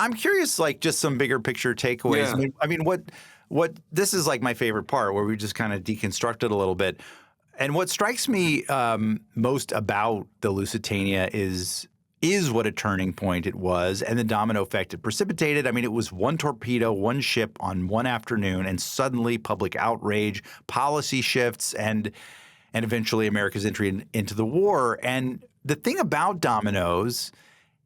I'm curious, like just some bigger picture takeaways. Yeah. I mean, what this is like my favorite part where we just kind of deconstruct it a little bit. And what strikes me most about the Lusitania is what a turning point it was and the domino effect it precipitated. I mean, it was one torpedo, one ship on one afternoon, and suddenly public outrage, policy shifts, and eventually America's entry into the war. And the thing about dominoes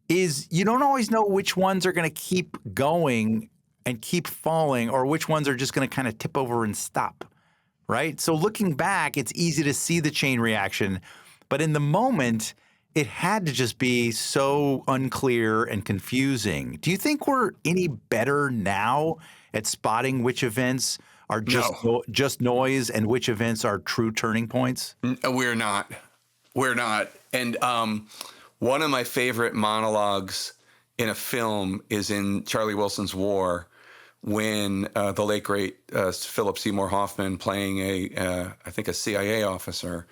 is you don't always know which ones are going to keep going and keep falling or which ones are just going to kind of tip over and stop. Right? So looking back, it's easy to see the chain reaction. But in the moment, it had to just be so unclear and confusing. Do you think we're any better now at spotting which events are just noise and which events are true turning points? We're not. We're not. And one of my favorite monologues in a film is in Charlie Wilson's War, when the late, great Philip Seymour Hoffman, playing I think a CIA officer,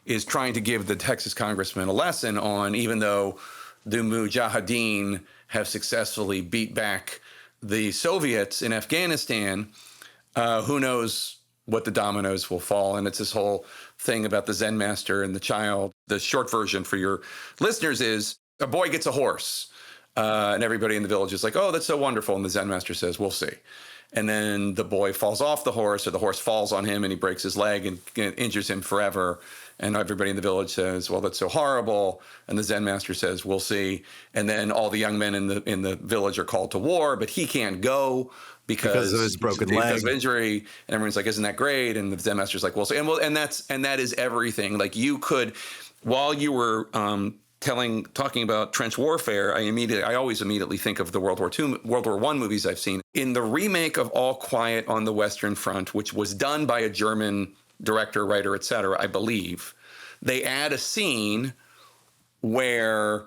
is trying to give the Texas congressman a lesson on, even though the Mujahideen have successfully beat back the Soviets in Afghanistan, who knows what the dominoes will fall. And it's this whole thing about the Zen master and the child. The short version for your listeners is a boy gets a horse. And everybody in the village is like, oh, that's so wonderful. And the Zen master says, we'll see. And then the boy falls off the horse, or the horse falls on him and he breaks his leg and injures him forever. And everybody in the village says, well, that's so horrible. And the Zen master says, we'll see. And then all the young men in the village are called to war, but he can't go because of his broken leg, because of injury. And everyone's like, isn't that great? And the Zen master's like, we'll see. And that is everything. Like, you could, while you were talking about trench warfare, I always immediately think of the World War I movies I've seen. In the remake of All Quiet on the Western Front, which was done by a German director, writer, etc., I believe, they add a scene where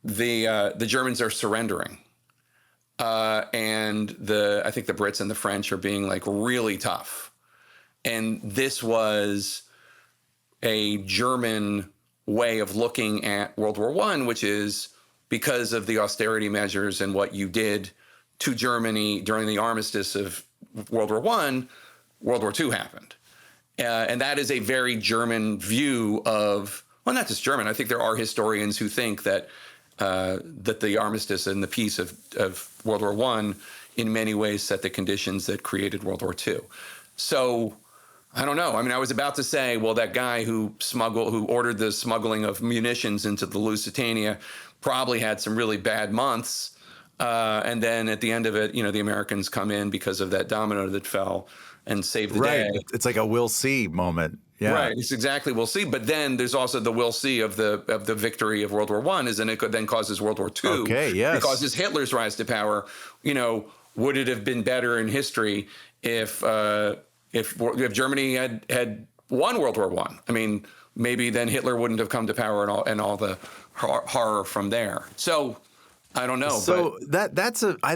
the Germans are surrendering, and I think the Brits and the French are being like really tough, and this was a German way of looking at World War I, which is because of the austerity measures and what you did to Germany during the armistice of World War I, World War II happened. And that is a very German view of, well, not just German. I think there are historians who think that that the armistice and the peace of World War I in many ways set the conditions that created World War II. So I don't know. I mean, I was about to say, well, that guy who ordered the smuggling of munitions into the Lusitania probably had some really bad months. And then at the end of it, the Americans come in because of that domino that fell and saved the day. It's like a we'll see moment. Yeah. Right. It's exactly we'll see. But then there's also the we'll see of the victory of World War I, and it then causes World War II. Okay, yes. It causes Hitler's rise to power. Would it have been better in history if Germany had won World War I? I mean, maybe then Hitler wouldn't have come to power and all the horror from there. So I don't know. So I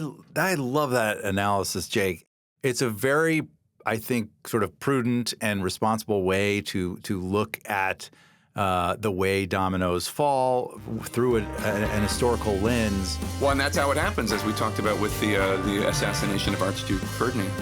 love that analysis, Jake. It's a very, I think, sort of prudent and responsible way to look at the way dominoes fall through an historical lens. Well, and that's how it happens, as we talked about with the assassination of Archduke Ferdinand.